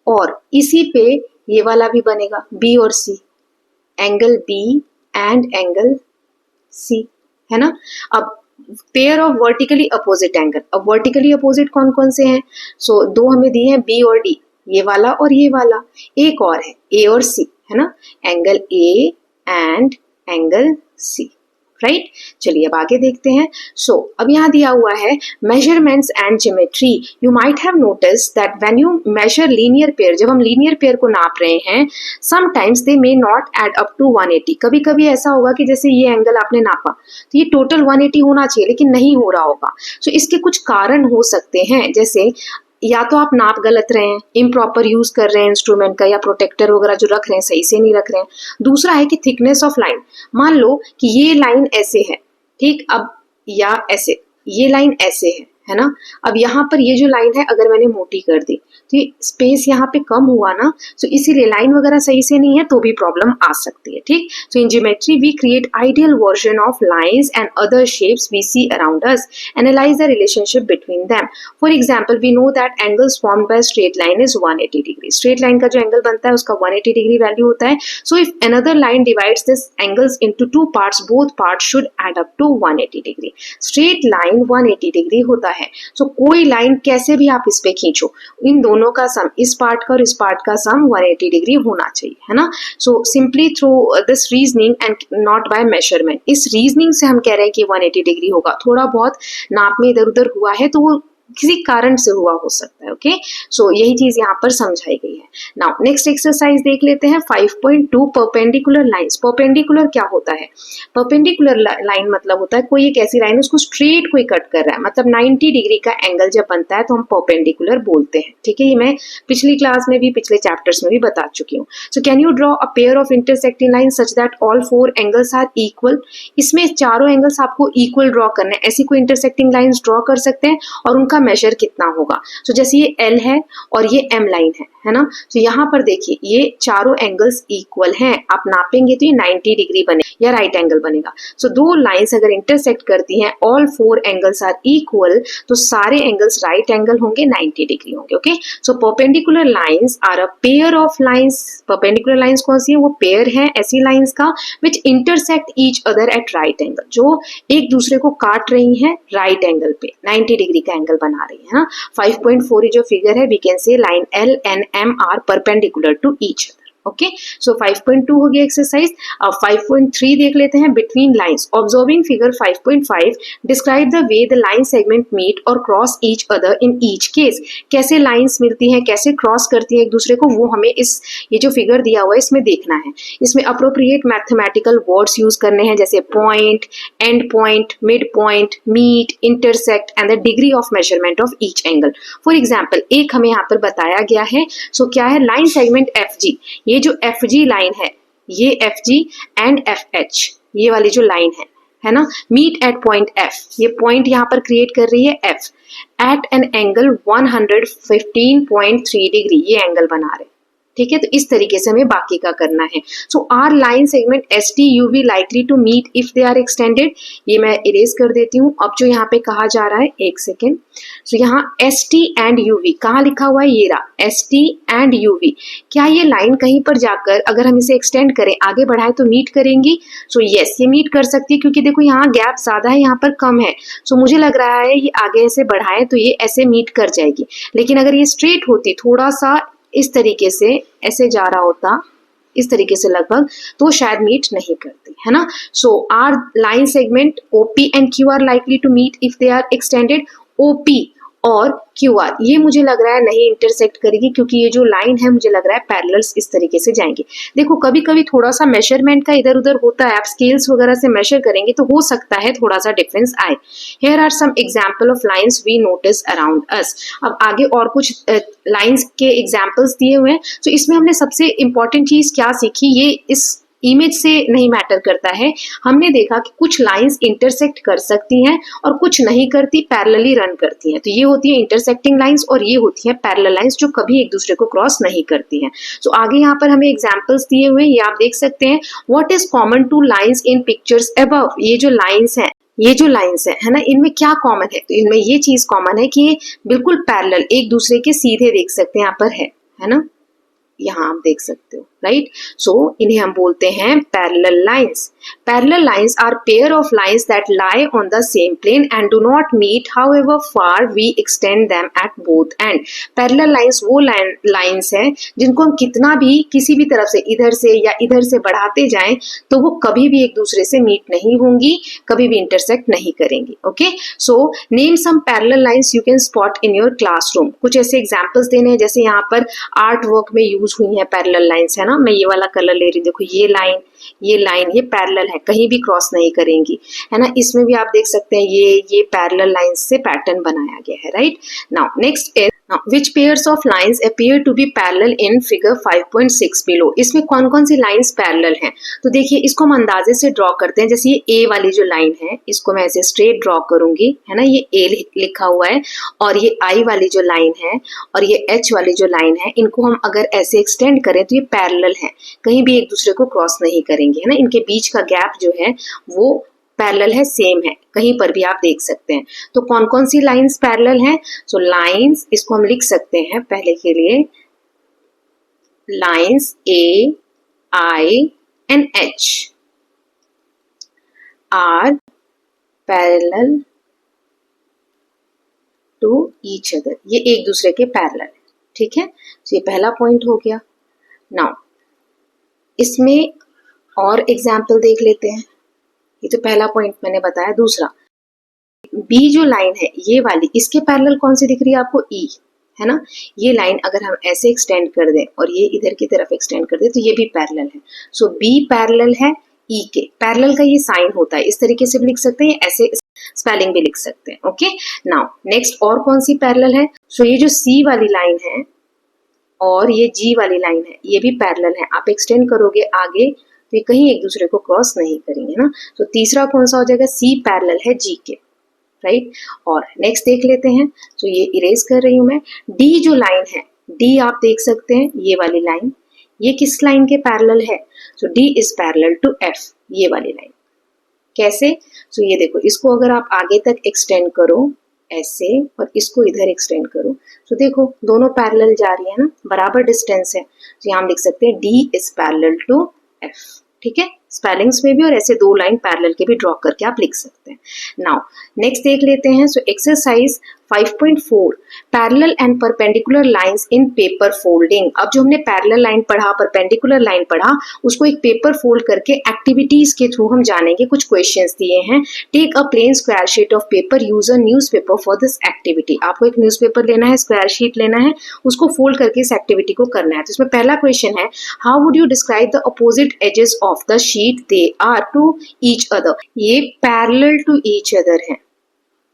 और इसी पे ये वाला भी बनेगा बी और C, angle B and angle C, है ना। अब pair of vertically opposite angle, अब वर्टिकली अपोजिट कौन कौन से हैं। सो दो हमें दिए हैं बी और डी, ये वाला और ये वाला, एक और है ए और सी, है ना, angle A and angle C, right. चलिए अब आगे देखते हैं। सो अब यहाँ दिया हुआ है measurements and geometry. You might have notice that when you measure linear pair, जब हम लीनियर पेयर को नाप रहे हैं, sometimes they may not add up to 180। कभी कभी ऐसा होगा कि जैसे ये एंगल आपने नापा तो ये टोटल 180 होना चाहिए लेकिन नहीं हो रहा होगा। सो इसके कुछ कारण हो सकते हैं, जैसे या तो आप नाप गलत रहे हैं, इम्प्रॉपर यूज कर रहे हैं इंस्ट्रूमेंट का, या प्रोटेक्टर वगैरह जो रख रहे हैं सही से नहीं रख रहे हैं। दूसरा है कि थिकनेस ऑफ लाइन, मान लो कि ये लाइन ऐसे है, ठीक, अब या ऐसे ये लाइन ऐसे है ना। अब यहाँ पर ये जो लाइन है अगर मैंने मोटी कर दी तो ये स्पेस यहाँ पे कम हुआ ना, तो इसीलिए लाइन वगैरह सही से नहीं है तो भी प्रॉब्लम आ सकती है, ठीक। So in geometry we create ideal version of lines and other shapes we see around us, analyse the relationship between them. For example we know that angles formed by straight line is 180 degree. Straight line का जो एंगल बनता है उसका 180 डिग्री वैल्यू होता है। So if another line divides this angles into two parts, both parts should add up to 180 degree. Straight line 180 degree होता है। सो कोई लाइन कैसे भी आप इस पे खींचो, इन दोनों का सम, इस पार्ट का और इस पार्ट का सम 180 डिग्री होना चाहिए, है ना। So simply through this reasoning and not by measurement, इस रीजनिंग से हम कह रहे हैं कि 180 डिग्री होगा। थोड़ा बहुत नाप में इधर उधर हुआ है तो वो किसी कारण से हुआ हो सकता है, ओके। सो यही चीज यहाँ पर समझाई गई है। नाउ नेक्स्ट एक्सरसाइज देख लेते हैं 5.2 परपेंडिकुलर लाइंस। परपेंडिकुलर क्या होता है, परपेंडिकुलर लाइन मतलब होता है कोई एक ऐसी लाइन उसको स्ट्रेट कोई कट कर रहा है, मतलब 90 डिग्री का एंगल जब बनता है तो हम परपेंडिकुलर बोलते हैं, ठीक है। ये मैं पिछली क्लास में भी पिछले चैप्टर्स में भी बता चुकी हूँ। So can you draw a pair of intersecting line such that all 4 angles are equal. इसमें चारों एंगल्स आपको इक्वल ड्रॉ करना है, ऐसी कोई इंटरसेक्टिंग लाइंस ड्रॉ कर सकते हैं और उनका मेजर कितना होगा। तो जैसे ये L है और ये M लाइन है ना। तो यहाँ पर देखिए ये चारों एंगल्स इक्वल हैं, आप नापेंगे तो ये 90 डिग्री बनेगा या राइट एंगल बनेगा। सो दो लाइंस अगर इंटरसेक्ट करती हैं, ऑल 4 एंगल्स आर इक्वल, तो सारे एंगल्स राइट एंगल होंगे, 90 डिग्री होंगे। Okay, so perpendicular lines are a pair of lines. Perpendicular lines कौन सी है, वो पेयर है ऐसी लाइंस का which intersect each other at right angle, जो एक दूसरे को काट रही हैं राइट एंगल पे, 90 डिग्री का एंगल बना रही है ना। 5.4 ये जो फिगर है, we can say line L and M are perpendicular to each other. Okay, so 5.2 हो गया एक्सरसाइज। अब 5.3 देख लेते हैं, between lines. Observing figure 5.5 describe the way the line segment meet और cross each other in each case. कैसे लाइंस मिलती हैं, कैसे क्रॉस करती हैं एक दूसरे को, वो हमें इस ये जो फिगर दिया हुआ है इसमें देखना है। इसमें अप्रोप्रिएट मैथमेटिकल वर्ड्स यूज करने हैं, जैसे point, end point, mid point, meet, intersect and the degree of measurement of each angle. For example एक हमें यहाँ पर बताया गया है, सो क्या है, लाइन सेगमेंट FG, ये जो FG लाइन है, ये FG एंड FH, ये वाली जो लाइन है ना, मीट एट पॉइंट F, ये पॉइंट यहाँ पर क्रिएट कर रही है F at an angle 115.3 degree, ये एंगल बना रहे हैं। ठीक है, तो इस तरीके से हमें बाकी का करना है। So are line segment ST UV likely to meet if they are extended, ये मैं इरेज कर देती हूँ। अब जो यहाँ पे कहा जा रहा है, एक सेकेंड, सो यहाँ ST एंड UV कहाँ लिखा हुआ है, ये रहा ST एंड UV। क्या ये लाइन कहीं पर जाकर अगर हम इसे एक्सटेंड करें, आगे बढ़ाए तो मीट करेंगी? सो यस, ये मीट कर सकती है, क्योंकि देखो यहाँ गैप ज्यादा है, यहाँ पर कम है। सो मुझे लग रहा है ये आगे से बढ़ाए तो ये ऐसे मीट कर जाएगी। लेकिन अगर ये स्ट्रेट होती, थोड़ा सा इस तरीके से ऐसे जा रहा होता, इस तरीके से लगभग, तो शायद मीट नहीं करती, है ना। So are line segment OP and Q are likely to meet if they are extended. OP और QR ये मुझे लग रहा है नहीं इंटरसेक्ट करेगी, क्योंकि ये जो लाइन है मुझे लग रहा है पैरेलल्स इस तरीके से जाएंगे। देखो कभी कभी थोड़ा सा मेजरमेंट का इधर उधर होता है, आप स्केल्स वगैरह से मेजर करेंगे तो हो सकता है थोड़ा सा डिफरेंस आए। Here are some example of lines we notice around us. अब आगे और कुछ लाइंस के एग्जाम्पल्स दिए हुए हैं। तो इसमें हमने सबसे इंपॉर्टेंट चीज क्या सीखी, ये इस इमेज से नहीं मैटर करता है। हमने देखा कि कुछ लाइंस इंटरसेक्ट कर सकती हैं और कुछ नहीं करती, पैरेलली रन करती हैं। तो ये होती है इंटरसेक्टिंग लाइंस और ये होती है पैरेलल लाइंस, जो कभी एक दूसरे को क्रॉस नहीं करती हैं। तो आगे यहाँ पर हमें एग्जांपल्स दिए हुए हैं, ये आप देख सकते हैं। What is common two lines in pictures above, ये जो लाइंस हैं, ये जो लाइंस है ना, इनमें क्या कॉमन है? तो इनमें ये चीज कॉमन है कि ये बिल्कुल पैरेलल, एक दूसरे के सीधे देख सकते हैं, यहाँ पर है ना, यहाँ आप देख सकते हो, राइट। सो इन्हें हम बोलते हैं parallel lines. Parallel lines are pair of lines that lie on the same plane and do not meet however far we extend them at both end. Parallel lines वो लाइंस हैं जिनको हम कितना भी किसी भी तरफ से, इधर से या इधर से बढ़ाते जाएं, तो वो कभी भी एक दूसरे से मीट नहीं होंगी, कभी भी इंटरसेक्ट नहीं करेंगी। Okay, so name some parallel lines you can spot in your classroom. कुछ ऐसे एग्जाम्पल्स देने हैं, जैसे यहाँ पर आर्ट वर्क में यूज हुई है पैरेलल लाइंस, है ना। मैं ये वाला कलर ले रही हूँ, देखो ये लाइन, ये पैरेलल है, कहीं भी क्रॉस नहीं करेंगी, है ना। इसमें भी आप देख सकते हैं ये पैरेलल लाइंस से पैटर्न बनाया गया है, right. Now next is which pairs of lines appear to be parallel in figure 5.6 below। इसमें कौन कौन सी लाइंस पैरेलल हैं? तो देखिए इसको हम अंदाजे से ड्रॉ करते हैं। जैसे ये A वाली जो लाइन है, इसको मैं ऐसे स्ट्रेट ड्रॉ करूंगी, है ना, ये A लिखा हुआ है, और ये I वाली जो लाइन है और ये H वाली जो लाइन है, इनको हम अगर ऐसे एक्सटेंड करें तो ये पैरेलल है, कहीं भी एक दूसरे को क्रॉस नहीं करेंगे, है ना। इनके बीच का गैप जो है वो पैरेलल है, सेम है, कहीं पर भी आप देख सकते हैं। तो कौन कौन सी लाइंस पैरेलल हैं? सो लाइंस, इसको हम लिख सकते हैं पहले के लिए, lines A, I and H are parallel to each other। ये एक दूसरे के पैरेलल है, ठीक है। तो ये पहला पॉइंट हो गया। नाउ इसमें और एग्जाम्पल देख लेते हैं। ये तो पहला पॉइंट मैंने बताया। दूसरा, B जो लाइन है ये वाली, इसके पैरेलल कौन सी दिख रही है आपको? E, है ना। ये लाइन अगर हम ऐसे एक्सटेंड कर दें और ये इधर की तरफ एक्सटेंड कर दें तो ये भी पैरेलल है। सो B पैरेलल है E के। पैरेलल का ये साइन होता है, इस तरीके से भी लिख सकते हैं, ऐसे स्पेलिंग भी लिख सकते हैं। ओके, नाउ नेक्स्ट और कौन सी पैरेलल है? सो ये जो C वाली लाइन है और ये G वाली लाइन है, ये भी पैरेलल है। आप एक्सटेंड करोगे आगे तो ये कहीं एक दूसरे को क्रॉस नहीं करेंगे ना। तो तीसरा कौन सा हो जाएगा? C पैरेलल है G के, राइट। और नेक्स्ट देख लेते हैं, तो ये इरेज कर रही हूं मैं। डी जो लाइन है, डी आप देख सकते हैं ये वाली लाइन, ये किस लाइन के पैरेलल है? So D is parallel to F, ये वाली लाइन। कैसे? सो ये देखो, इसको अगर आप आगे तक एक्सटेंड करो ऐसे और इसको इधर एक्सटेंड करो, तो देखो दोनों पैरेलल जा रही है ना, बराबर डिस्टेंस है। तो यहाँ हम लिख सकते हैं D is parallel to F. ठीक है, स्पेलिंग्स में भी और ऐसे दो लाइन पैरेलल के भी ड्रॉ करके आप लिख सकते हैं। नाउ नेक्स्ट देख लेते हैं। So exercise 5.4 parallel and perpendicular lines in paper folding. अब जो हमने पैरेलल लाइन पढ़ा, परपेंडिकुलर लाइन पढ़ा, उसको एक पेपर फोल्ड करके एक्टिविटीज के थ्रू हम जानेंगे। कुछ क्वेश्चंस दिए हैं। Take a plane square sheet of paper, use a newspaper for this activity. आपको एक न्यूज़पेपर लेना है, स्क्वायर शीट लेना है, उसको फोल्ड करके इस एक्टिविटी को करना है। तो इसमें पहला क्वेश्चन है, how would you describe the opposite edges of the sheet they are to each other. ये पैरेलल टू ईच अदर है।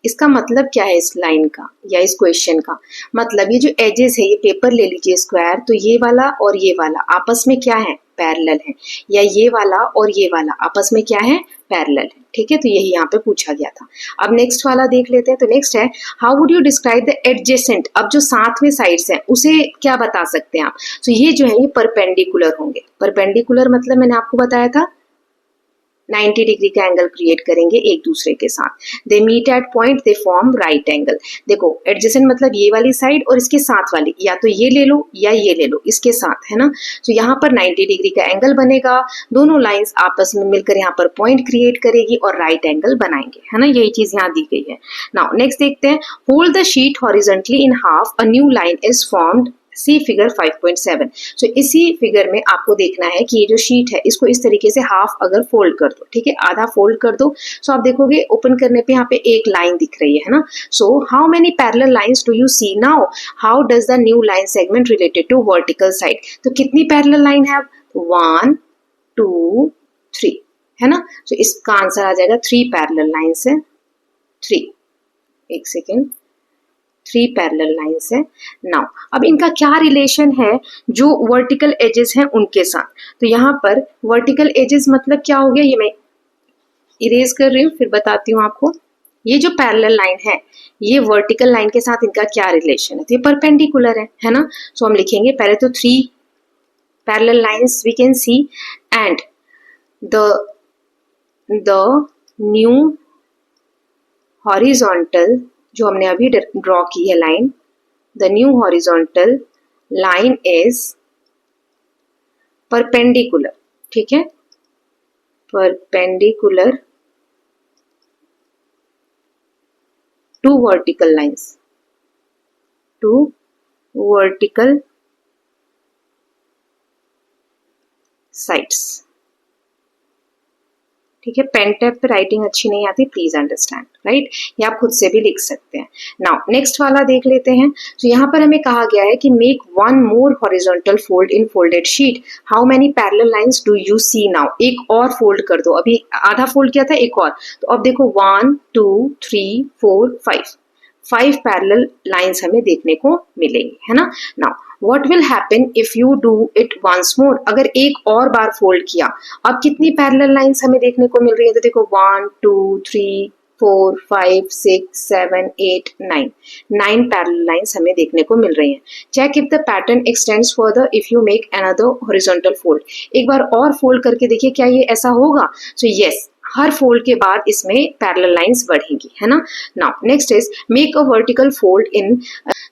इसका मतलब क्या है इस लाइन का या इस क्वेश्चन का? मतलब ये जो एजेस है, ये पेपर ले लीजिए स्क्वायर, तो ये वाला और ये वाला आपस में क्या है? पैरेलल है। या ये वाला और ये वाला आपस में क्या है? पैरेलल है। ठीक है, तो यही यहाँ पे पूछा गया था। अब नेक्स्ट वाला देख लेते हैं। तो नेक्स्ट है, how would you describe the adjacent. अब जो साथ में साइड्स हैं उसे क्या बता सकते हैं आप? तो ये जो है ये परपेंडिकुलर होंगे। परपेंडिकुलर मतलब मैंने आपको बताया था 90 डिग्री का एंगल क्रिएट करेंगे एक दूसरे के साथ। They meet at point, they form right angle. देखो एडजेसेंट मतलब ये वाली साइड और इसके साथ वाली, या तो ये ले लो या ये ले लो, इसके साथ, है ना। तो यहाँ पर 90 डिग्री का एंगल बनेगा, दोनों लाइंस आपस में मिलकर यहाँ पर पॉइंट क्रिएट करेगी और राइट एंगल बनाएंगे, है ना। यही चीज यहाँ दी गई है। नाउ नेक्स्ट देखते हैं, fold the sheet horizontally in half, a new line is formed, see figure 5.7। So इसी फिगर में आपको देखना है कि ये जो शीट है इसको इस तरीके से हाफ अगर फोल्ड कर दो, ठीक है, आधा फोल्ड कर दो। सो आप देखोगे ओपन करने पे यहाँ पे एक लाइन दिख रही है ना। So how many parallel lines do you see now, how does the new line segment related to vertical side. तो कितनी पैरेलल लाइन है अब? 1 2 3, है ना। सो इसका आंसर आ जाएगा 3 पैरेलल लाइंस है। 3, एक सेकेंड, 3 पैरेलल लाइंस है। नाउ अब इनका क्या रिलेशन है जो वर्टिकल एजेस हैं उनके साथ? तो यहाँ पर वर्टिकल एजेस मतलब क्या हो गया, ये मैं इरेज कर रही हूँ फिर बताती हूँ आपको। ये जो पैरेलल लाइन है ये वर्टिकल लाइन के साथ इनका क्या रिलेशन है? तो ये परपेंडिकुलर है ना। सो हम लिखेंगे पहले तो 3 parallel lines we can see and the new horizontal, जो हमने अभी ड्रॉ की है line, the new horizontal line is perpendicular. ठीक है, perpendicular to vertical lines, to vertical sides. ठीक है, पेन टैब पे राइटिंग अच्छी नहीं आती, प्लीज अंडरस्टैंड, राइट। ये आप खुद से भी लिख सकते हैं। नाउ नेक्स्ट वाला देख लेते हैं। तो यहाँ पर हमें कहा गया है कि make 1 more horizontal fold in folded sheet, how many parallel lines do you see now. एक और फोल्ड कर दो, अभी आधा फोल्ड किया था, एक और। तो अब देखो 1 2 3 4 5 पैरेलल लाइंस हमें देखने को मिलेंगी, है ना। Now What will happen if you do it once more? अगर एक और बार फोल्ड किया, अब कितनी पैरेलल लाइंस हमें देखने को मिल रही है? तो देखो 1 2 3 4 5 6 7 8 9 पैरेलल लाइंस हमें देखने को मिल रही हैं। Check if the pattern extends further if you make another horizontal fold. एक बार और फोल्ड करके देखिए क्या ये ऐसा होगा। सो यस, हर फोल्ड के बाद इसमें पैरेलल लाइंस बढ़ेंगी, है ना। Now next is make a vertical fold in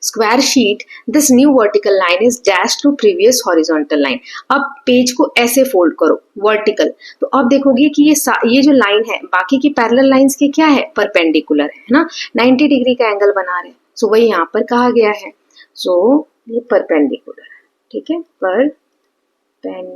square sheet, this new vertical line is dash to previous horizontal line. अब पेज को ऐसे फोल्ड करो वर्टिकल, तो अब देखोगे कि ये जो लाइन है बाकी की पैरेलल लाइंस के क्या है? परपेंडिकुलर है ना, 90 डिग्री का एंगल बना रहे हैं। सो वही यहाँ पर कहा गया है। सो ये परपेंडिकुलर है, ठीक है, perpendicular,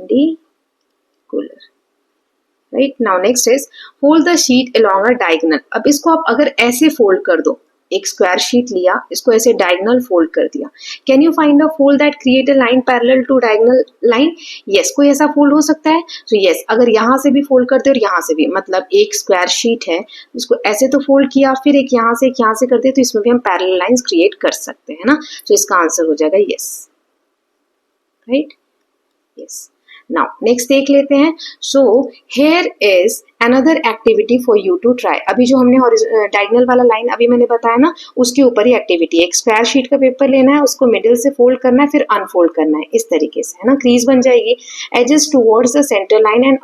right. Now next is fold the sheet along a diagonal. अब इसको आप अगर ऐसे फोल्ड कर दो, एक स्क्वायर शीट लिया, इसको ऐसे डायगोनल फोल्ड कर दिया। Can you find a fold that create a line parallel to diagonal line? Yes, कोई ऐसा फोल्ड हो सकता है। सो यस, अगर यहाँ से भी फोल्ड करते और यहाँ से भी, मतलब एक स्क्वायर शीट है, इसको ऐसे तो फोल्ड किया, फिर एक यहाँ से करते, तो इसमें भी हम पैरेलल लाइंस क्रिएट कर सकते हैं ना। तो इसका आंसर हो जाएगा yes, right, yes. Now next देख लेते हैं। So here is another activity for you to try. अभी जो हमने डायगोनल वाला लाइन अभी मैंने बताया ना, उसके ऊपर ही एक्टिविटी। एक स्क्वायर शीट का पेपर लेना है, उसको मिडिल से फोल्ड करना है, फिर अनफोल्ड करना है इस तरीके से, है ना, क्रीज बन जाएगी। Adjust towards the centre line and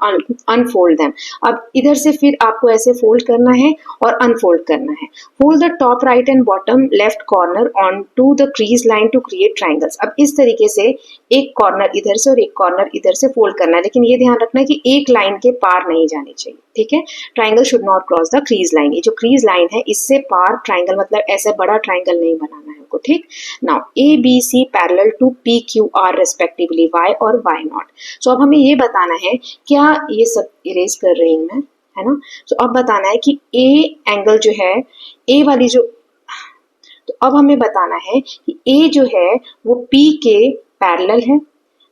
unfold them. अब इधर से फिर आपको ऐसे फोल्ड करना है और अनफोल्ड करना है। Fold the top right and bottom left corner on to the crease line to create triangles. अब इस तरीके से एक कॉर्नर इधर से और एक कॉर्नर इधर से फोल्ड करना है, लेकिन ये ध्यान रखना है कि एक लाइन के पार नहीं जानी चाहिए, ठीक है। Triangle should not cross the crease line. ये जो क्रीज लाइन है इससे पार ट्राइंगल, मतलब ऐसे बड़ा ट्राइंगल नहीं बनाना है हमको, ठीक। Now A B C parallel to P Q R respectively, why और वाई नॉट। सो अब हमें ये बताना है, क्या ये सब इरेज कर रही हूं मैं, है ना। सो अब बताना है कि ए एंगल जो है, ए वाली जो, तो अब हमें बताना है कि ए जो है वो पी के पैरेलल है,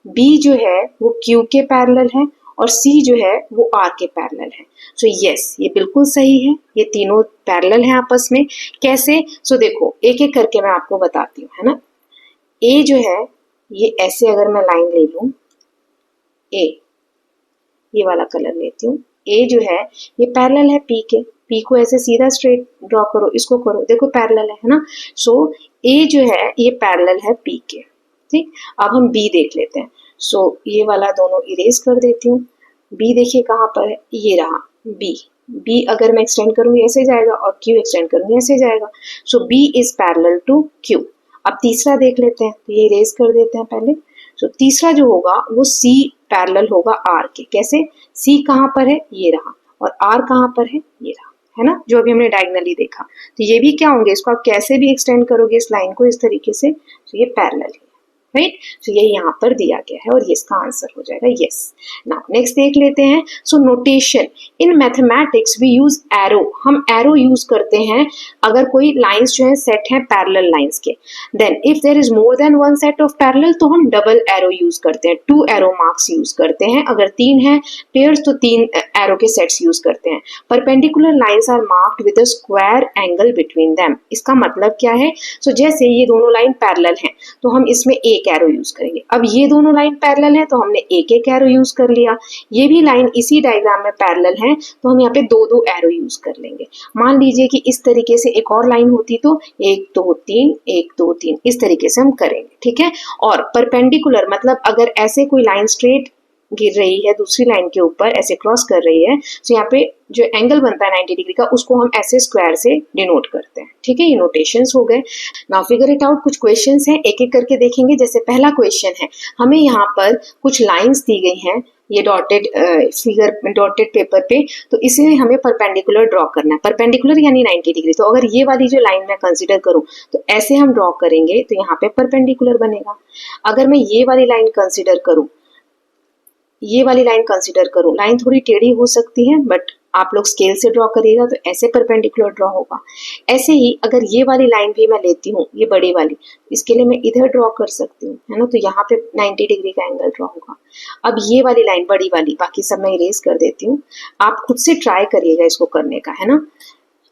बी जो है वो क्यू के पैरेलल है और सी जो है वो आर के पैरेलल है। सो यस, ये बिल्कुल सही है, ये तीनों पैरेलल हैं आपस में। कैसे? सो देखो एक एक करके मैं आपको बताती हूँ, है ना। ए जो है ये ऐसे अगर मैं लाइन ले लूं, ए ये वाला कलर लेती हूँ, ए जो है ये पैरेलल है पी के, पी को ऐसे सीधा स्ट्रेट ड्रॉ करो, इसको करो, देखो पैरेलल है ना। सो ए जो है ये पैरेलल है पी के, ठीक। अब हम बी देख लेते हैं। सो ये वाला दोनों इरेज कर देती हूँ। बी देखिए कहाँ पर है, ये रहा बी। बी अगर मैं एक्सटेंड करूंगी ऐसे जाएगा और क्यू एक्सटेंड करूंगी ऐसे जाएगा। So B is parallel to Q. अब तीसरा देख लेते हैं, तो ये इरेज कर देते हैं पहले। सो तीसरा जो होगा वो सी पैरेलल होगा आर के। कैसे? सी कहाँ पर है, ये रहा, और आर कहाँ पर है, ये रहा, है ना, जो अभी हमने डायगोनली देखा। तो ये भी क्या होंगे, इसको आप कैसे भी एक्सटेंड करोगे इस लाइन को इस तरीके से, तो ये पैरेलल है, राइट। तो ये यहाँ पर दिया गया है और ये इसका आंसर हो जाएगा, यस। नाउ नेक्स्ट देख लेते हैं। So notation in mathematics we use arrow. हम एरो यूज करते हैं अगर कोई लाइंस जो है सेट है पैरेलल लाइंस के। Then if there is more than one set of parallel तो हम डबल एरो यूज करते हैं, 2 एरो मार्क्स यूज करते हैं। अगर 3 है पेयर्स तो 3 एरो के सेट्स यूज करते हैं। Perpendicular lines are marked with a square angle between them. इसका मतलब क्या है? सो जैसे ये दोनों लाइन पैरेलल हैं तो हम इसमें एक एरो यूज करेंगे। अब ये दोनों लाइन पैरेलल है तो हमने एक एक एरो यूज कर लिया। ये भी लाइन इसी डायग्राम में पैरेलल है तो हम यहाँ पे दो दो एरो यूज कर लेंगे। मान लीजिए कि इस तरीके से एक और लाइन होती तो 1 2 3 1 2 3 इस तरीके से हम करेंगे, ठीक है। और परपेंडिकुलर मतलब अगर ऐसे कोई लाइन स्ट्रेट गिर रही है दूसरी लाइन के ऊपर, ऐसे क्रॉस कर रही है, तो यहाँ पे जो एंगल बनता है 90 डिग्री का उसको हम ऐसे स्क्वायर से डिनोट करते हैं, ठीक है। ये नोटेशंस हो गए। Now figure it out. कुछ क्वेश्चंस हैं, एक एक करके देखेंगे। जैसे पहला क्वेश्चन है, हमें यहाँ पर कुछ लाइंस दी गई हैं, ये डॉटेड फिगर डॉटेड पेपर पे, तो इसे हमें परपेंडिकुलर ड्रॉ करना है। परपेंडिकुलर यानी 90 डिग्री। तो अगर ये वाली जो लाइन मैं कंसिडर करूं तो ऐसे हम ड्रॉ करेंगे तो यहाँ पे परपेंडिकुलर बनेगा। अगर मैं ये वाली लाइन कंसिडर करूं, ये वाली लाइन कंसिडर करूं, लाइन थोड़ी टेढ़ी हो सकती है बट आप लोग स्केल से ड्रॉ करिएगा तो ऐसे परपेंडिकुलर ड्रॉ होगा। ऐसे ही अगर ये वाली लाइन भी मैं लेती हूँ, ये बड़ी वाली, इसके लिए मैं इधर ड्रॉ कर सकती हूँ, है ना, तो यहाँ पे 90 डिग्री का एंगल ड्रॉ होगा। अब ये वाली लाइन बड़ी वाली, बाकी सब मैं इरेज कर देती हूँ, आप खुद से ट्राई करिएगा इसको करने का, है ना।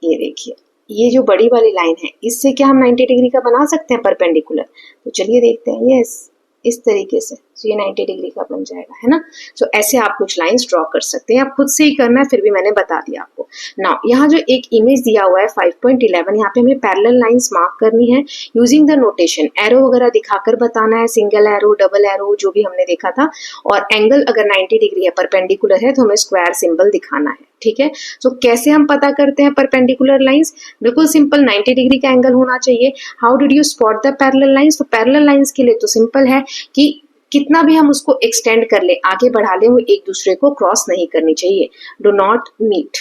ये देखिए ये जो बड़ी वाली लाइन है इससे क्या हम 90 डिग्री का बना सकते हैं परपेंडिकुलर? तो चलिए देखते हैं। यस, इस तरीके से तो ये 90 डिग्री का बन जाएगा, है ना। सो ऐसे आप कुछ लाइंस ड्रॉ कर सकते हैं, आप खुद से ही करना है, फिर भी मैंने बता दिया आपको। नाउ यहाँ जो एक इमेज दिया हुआ है 5.11, यहाँ पे हमें पैरेलल लाइंस मार्क करनी है यूजिंग द नोटेशन। एरो वगैरह दिखाकर बताना है, सिंगल एरो, डबल एरो, जो भी हमने देखा था। और एंगल अगर 90 डिग्री है, परपेंडिकुलर है, तो हमें स्क्वायर सिंबल दिखाना है, ठीक है। सो कैसे हम पता करते हैं परपेंडिकुलर लाइंस? बिल्कुल सिंपल, 90 डिग्री का एंगल होना चाहिए। How did you spot the parallel lines? तो पैरेलल लाइंस के लिए तो सिंपल है कि कितना भी हम उसको एक्सटेंड कर ले, आगे बढ़ा ले, वो एक दूसरे को क्रॉस नहीं करनी चाहिए। डू नॉट मीट,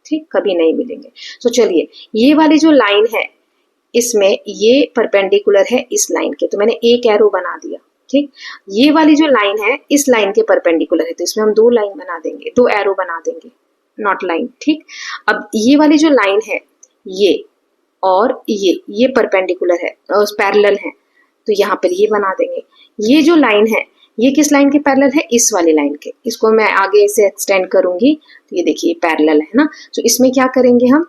ठीक, कभी नहीं मिलेंगे। सो चलिए ये वाली जो लाइन है इसमें ये परपेंडिकुलर है इस लाइन के, तो मैंने एक एरो बना दिया, ठीक। ये वाली जो लाइन है इस लाइन के परपेंडिकुलर है तो इसमें हम 2 लाइन बना देंगे, 2 एरो बना देंगे, नॉट लाइन, ठीक। अब ये वाली जो लाइन है ये और ये परपेंडिकुलर है और पैरेलल है तो यहाँ पर ये बना देंगे। ये जो लाइन है ये किस लाइन के पैरेलल है? इस वाली लाइन के। इसको मैं आगे से एक्सटेंड करूंगी तो ये देखिए पैरेलल है ना। तो इसमें क्या करेंगे हम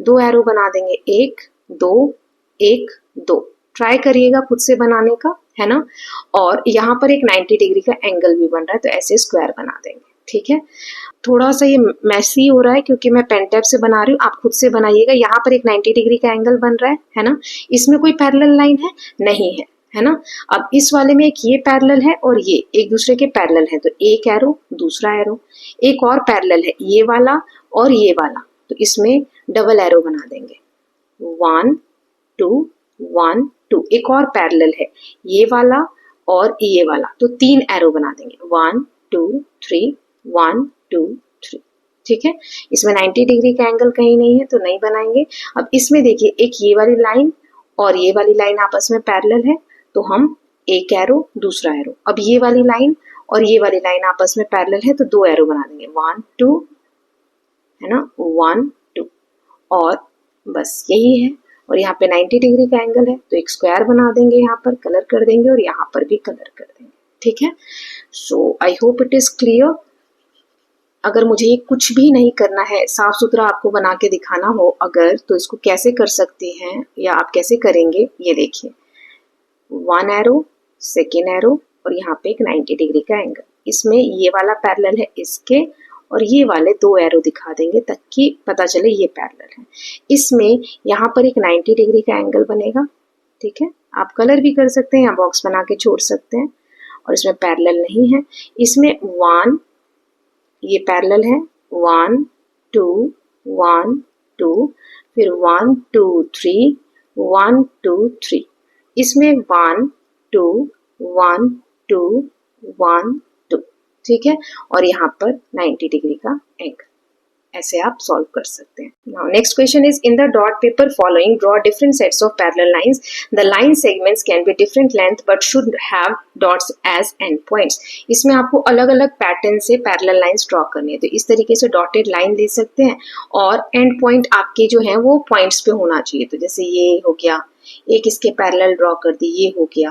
2 एरो बना देंगे, 1 2 1 2। ट्राई करिएगा खुद से बनाने का, है ना। और यहाँ पर एक 90 डिग्री का एंगल भी बन रहा है तो ऐसे स्क्वायर बना देंगे, ठीक है, थोड़ा सा ये मैसी हो रहा है क्योंकि मैं पेन टैब से बना रही हूँ, आप खुद से बनाइएगा। यहाँ पर एक 90 डिग्री का एंगल बन रहा है ना, इसमें कोई पैरेलल लाइन है नहीं है ना। अब इस वाले में एक ये पैरेलल है और ये एक दूसरे के पैरेलल है, तो एक एरो दूसरा एरो, एक और पैरेलल है ये वाला और ये वाला, तो इसमें डबल एरो बना देंगे, 1 2 1 2। एक और पैरेलल है ये वाला और ये वाला, तो 3 एरो बना देंगे, 1 2 3 1 2 3। ठीक है, इसमें 90 डिग्री का एंगल कहीं नहीं है तो नहीं बनाएंगे। अब इसमें देखिए एक ये वाली लाइन और ये वाली लाइन आपस में पैरेलल है, तो हम एक एरो दूसरा एरो। अब ये वाली लाइन और ये वाली लाइन आपस में पैरेलल है तो 2 एरो बना देंगे, 1 2 है ना, 1 2, और बस यही है। और यहाँ पे 90 डिग्री का एंगल है तो एक स्क्वायर बना देंगे, यहाँ पर कलर कर देंगे और यहाँ पर भी कलर कर देंगे। ठीक है, so I hope it is clear. अगर मुझे ये कुछ भी नहीं करना है, साफ सुथरा आपको बना के दिखाना हो अगर, तो इसको कैसे कर सकते हैं या आप कैसे करेंगे, ये देखिए, 1 एरो, सेकेंड एरो और यहाँ पे एक 90 डिग्री का एंगल, इसमें ये वाला पैरेलल है इसके और ये वाले 2 एरो दिखा देंगे ताकि पता चले ये पैरेलल है। इसमें यहाँ पर एक 90 डिग्री का एंगल बनेगा। ठीक है, आप कलर भी कर सकते हैं या बॉक्स बना के छोड़ सकते हैं, और इसमें पैरेलल नहीं है। इसमें 1 ये पैरेलल है, 1 2 1 2, फिर 1 2 3 1 2 3, इसमें 1 2 1 2 1 2। ठीक है, और यहाँ पर 90 डिग्री का एंगल, ऐसे आप सॉल्व कर सकते हैं। Now next question is, in the dot paper following draw different sets of parallel lines, the line segments can be different length but should have dots as end points. इसमें आपको अलग अलग पैटर्न से पैरेलल लाइंस ड्रॉ करनी है, तो इस तरीके से डॉटेड लाइन दे सकते हैं और एंड पॉइंट आपके जो है वो पॉइंट्स पे होना चाहिए। तो जैसे ये हो गया, एक इसके पैरेलल ड्रॉ कर दी, ये हो गया,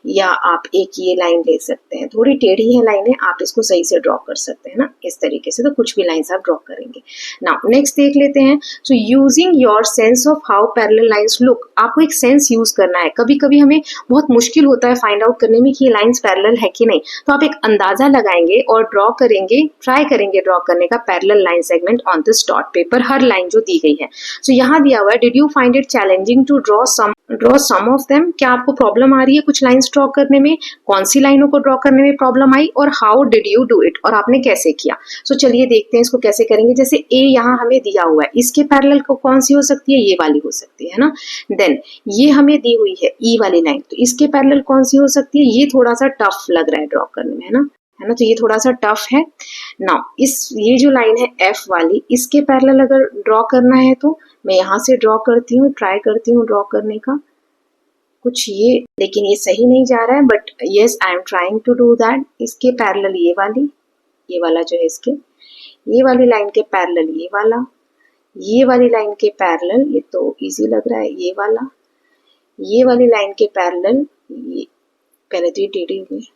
या आप एक ये लाइन ले सकते हैं, थोड़ी टेढ़ी है लाइनें, आप इसको सही से ड्रॉ कर सकते हैं ना, इस तरीके से। तो कुछ भी लाइंस आप ड्रॉ करेंगे। नाउ नेक्स्ट देख लेते हैं। So using your sense of how parallel lines look, आपको एक सेंस यूज करना है। कभी कभी हमें बहुत मुश्किल होता है फाइंड आउट करने में कि ये लाइंस पैरेलल है कि नहीं, तो आप एक अंदाजा लगाएंगे और ड्रॉ करेंगे, ट्राई करेंगे ड्रॉ करने का parallel line segment on this dot paper, हर लाइन जो दी गई है। सो यहाँ दिया हुआ है, did you find it challenging to draw some of them, क्या आपको प्रॉब्लम आ रही है कुछ लाइंस ड्रॉ करने में, कौन सी लाइनों को ड्रॉ करने में प्रॉब्लम आई, और how did you do it, और आपने कैसे किया। सो चलिए देखते हैं इसको कैसे करेंगे। जैसे ए यहाँ हमें दिया हुआ है, इसके पैरेलल को कौन सी हो सकती है, ये वाली हो सकती है ना। देन ये हमें दी हुई है ई वाली लाइन, तो इसके पैरेलल कौन सी हो सकती है, ये थोड़ा सा टफ लग रहा है ड्रॉ करने में, है ना, तो ये थोड़ा सा टफ है। नाउ ये जो लाइन है एफ वाली, इसके पैरेलल अगर ड्रॉ करना है तो मैं यहाँ से ड्रॉ करती हूँ, ट्राई करती हूँ ड्रॉ करने का कुछ ये, लेकिन ये सही नहीं जा रहा है, but yes I am trying to do that. इसके पैरेलल ये वाला जो है, इसके ये वाली लाइन के पैरेलल ये वाली लाइन के पैरेलल, ये तो इजी लग रहा है, ये वाली लाइन के पैरेलल, ये पहले तो ये टेढ़ी हुई,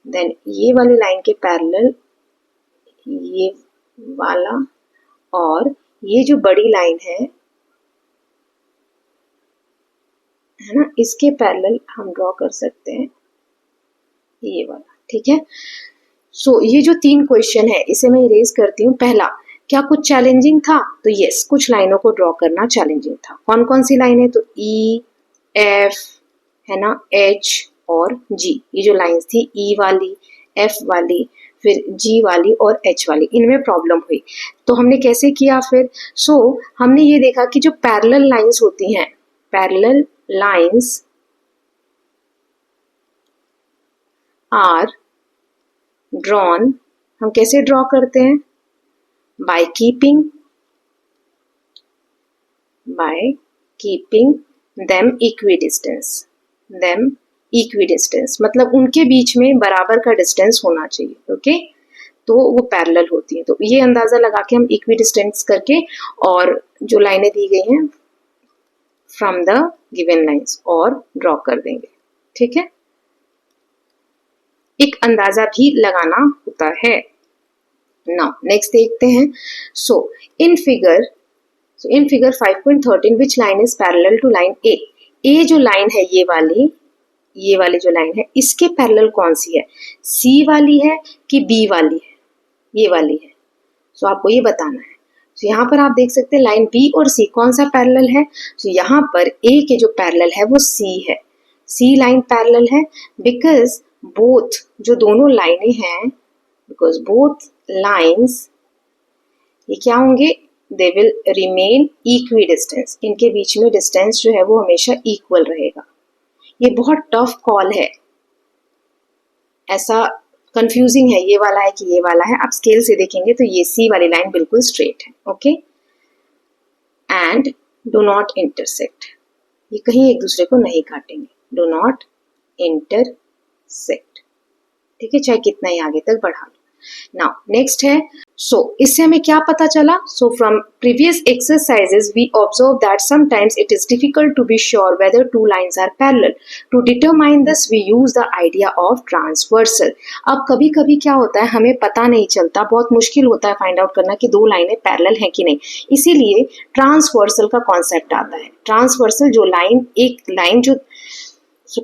देन ये वाली लाइन के पैरेलल ये वाला, और ये जो बड़ी लाइन है ना, इसके पैरेलल हम ड्रॉ कर सकते हैं ये वाला। ठीक है, सो ये जो 3 क्वेश्चन है इसे मैं इरेज करती हूँ। पहला, क्या कुछ चैलेंजिंग था, तो यस, कुछ लाइनों को ड्रॉ करना चैलेंजिंग था। कौन कौन सी लाइन है, तो ई एफ है ना, एच और जी, ये जो लाइन्स थी ई वाली, एफ वाली, फिर जी वाली और एच वाली, इनमें प्रॉब्लम हुई। तो हमने कैसे किया फिर, हमने ये देखा कि जो पैरेलल लाइंस होती हैं, पैरेलल lines are drawn, हम कैसे ड्रॉ करते हैं, by keeping them equidistance, मतलब उनके बीच में बराबर का डिस्टेंस होना चाहिए। ओके, तो वो पैरेलल होती है। तो ये अंदाजा लगा के हम इक्विडिस्टेंस करके और जो लाइनें दी गई हैं फ्रॉम द गिवन लाइंस और ड्रॉ कर देंगे। ठीक है, एक अंदाजा भी लगाना होता है। नाउ नेक्स्ट देखते हैं। In figure 5.13 which line is parallel to line A, जो लाइन है ये वाली, ये वाली जो लाइन है इसके पैरेलल कौन सी है, सी वाली है कि बी वाली है, ये वाली है। सो आपको ये बताना है। तो यहाँ पर आप देख सकते हैं लाइन बी और सी कौन सा पैरेलल है। तो यहाँ पर ए के जो पैरेलल है वो सी है, सी लाइन पैरेलल है बिकॉज बोथ जो दोनों लाइनें हैं, बिकॉज बोथ लाइन्स ये क्या होंगे, they will remain equi distance, इनके बीच में डिस्टेंस जो है वो हमेशा इक्वल रहेगा। ये बहुत टफ कॉल है, ऐसा कंफ्यूजिंग है ये वाला है कि ये वाला है। आप स्केल से देखेंगे तो ये सी वाली लाइन बिल्कुल स्ट्रेट है। Okay, and do not intersect, ये कहीं एक दूसरे को नहीं काटेंगे, डू नॉट इंटरसेक्ट। ठीक है, चाहे कितना ही आगे तक बढ़ा लो। नाउ नेक्स्ट है, सो इससे हमें क्या पता चला। So from previous exercises we observe that sometimes it is difficult to be sure whether two lines are parallel. To determine this we use the idea of transversal. अब कभी कभी क्या होता है, हमें पता नहीं चलता, बहुत मुश्किल होता है फाइंड आउट करना कि दो लाइनें पैरेलल हैं कि नहीं, इसीलिए ट्रांसवर्सल का कॉन्सेप्ट आता है। ट्रांसवर्सल जो लाइन, एक लाइन जो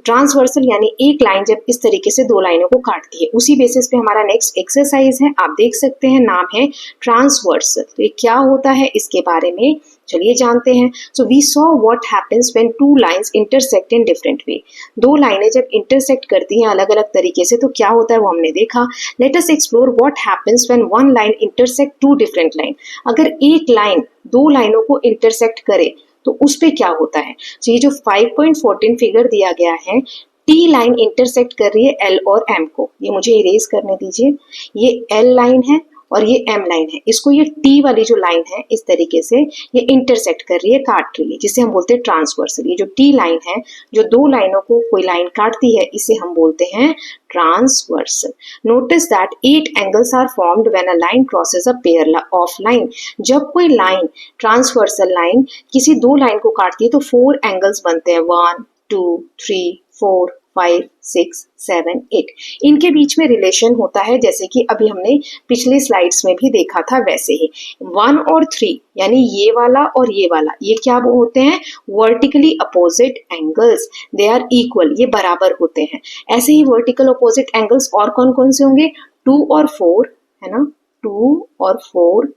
ट्रांसवर्सल यानी एक लाइन जब इस तरीके से दो लाइनों को काटती है, उसी बेसिस पे हमारा नेक्स्ट एक्सरसाइज है। आप देख सकते हैं नाम है ट्रांसवर्सल। तो ये क्या होता है इसके बारे में चलिए जानते हैं। So we saw what happens when two lines intersect in different way. दो लाइनें जब इंटरसेक्ट करती हैं अलग अलग तरीके से तो क्या होता है वो हमने देखा। Let us explore what happens when one line intersect two different line. अगर एक लाइन दो लाइनों को इंटरसेक्ट करे तो उस पे क्या होता है। तो ये जो 5.14 फिगर दिया गया है, टी लाइन इंटरसेक्ट कर रही है एल और एम को, ये मुझे इरेज करने दीजिए। ये एल लाइन है और ये एम लाइन है, इसको ये टी वाली जो लाइन है इस तरीके से ये इंटरसेक्ट कर रही है, काट रही है, जिसे हम बोलते हैं ट्रांसवर्सल। ये जो टी लाइन है जो दो लाइनों को कोई लाइन काटती है, इसे हम बोलते हैं transversal. Notice that 8 angles are formed when a line crosses a pair of line. जब कोई लाइन ट्रांसवर्सल लाइन किसी दो लाइन को काटती है तो 4 एंगल्स बनते हैं, 1 2 3 4 5 6 7 8। इनके बीच में रिलेशन होता है, जैसे कि अभी हमने पिछली स्लाइड्स में भी देखा था वैसे ही। 1 और 3 यानी ये वाला और ये वाला, ये क्या होते हैं, vertically opposite angles, they are equal, ये बराबर होते हैं। ऐसे ही वर्टिकल अपोजिट एंगल्स और कौन कौन से होंगे, 2 और 4 है ना, 2 और 4,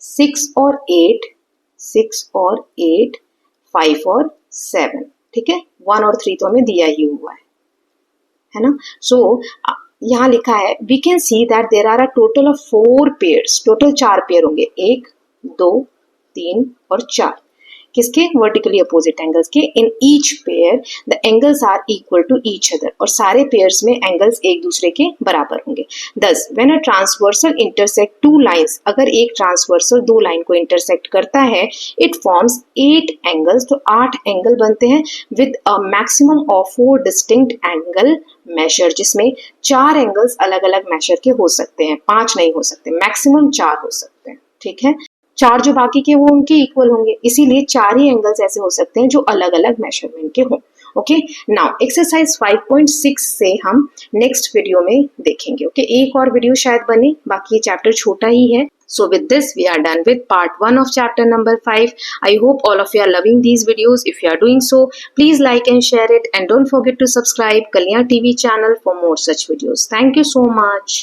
6 और 8, 6 और 8, 5 और 7। ठीक है, 1 और 3 तो हमें दिया ही हुआ है ना। सो यहाँ लिखा है we can see that there are a total of 4 pairs, total 4 pair होंगे, 1 2 3 और 4, किसके, वर्टिकली अपोजिट एंगल्स के। In each pair the angles are equal to each other, और सारे पेयर्स में एंगल्स एक दूसरे के बराबर होंगे। दस when a transversal intersect two lines, अगर एक ट्रांसवर्सल दो लाइन को इंटरसेक्ट करता है, इट फॉर्म्स 8 एंगल्स, तो 8 एंगल बनते हैं with a maximum of 4 distinct angle measure, जिसमें 4 एंगल्स अलग अलग मेजर के हो सकते हैं, 5 नहीं हो सकते, मैक्सिमम 4 हो सकते हैं। ठीक है, 4 जो बाकी के वो उनके इक्वल होंगे, इसीलिए 4 ही एंगल्स ऐसे हो सकते हैं जो अलग अलग मेजरमेंट के हों। ओके, नाउ एक्सरसाइज 5.6 से हम नेक्स्ट वीडियो में देखेंगे। ओके, एक और वीडियो शायद बने, बाकी ये चैप्टर छोटा ही है। So with this we are done with part 1 of chapter number 5. I hope all of you are loving these videos. If you are doing so, please like and share it, and don't forget to subscribe Kalyan TV channel for more such videos. Thank you so much.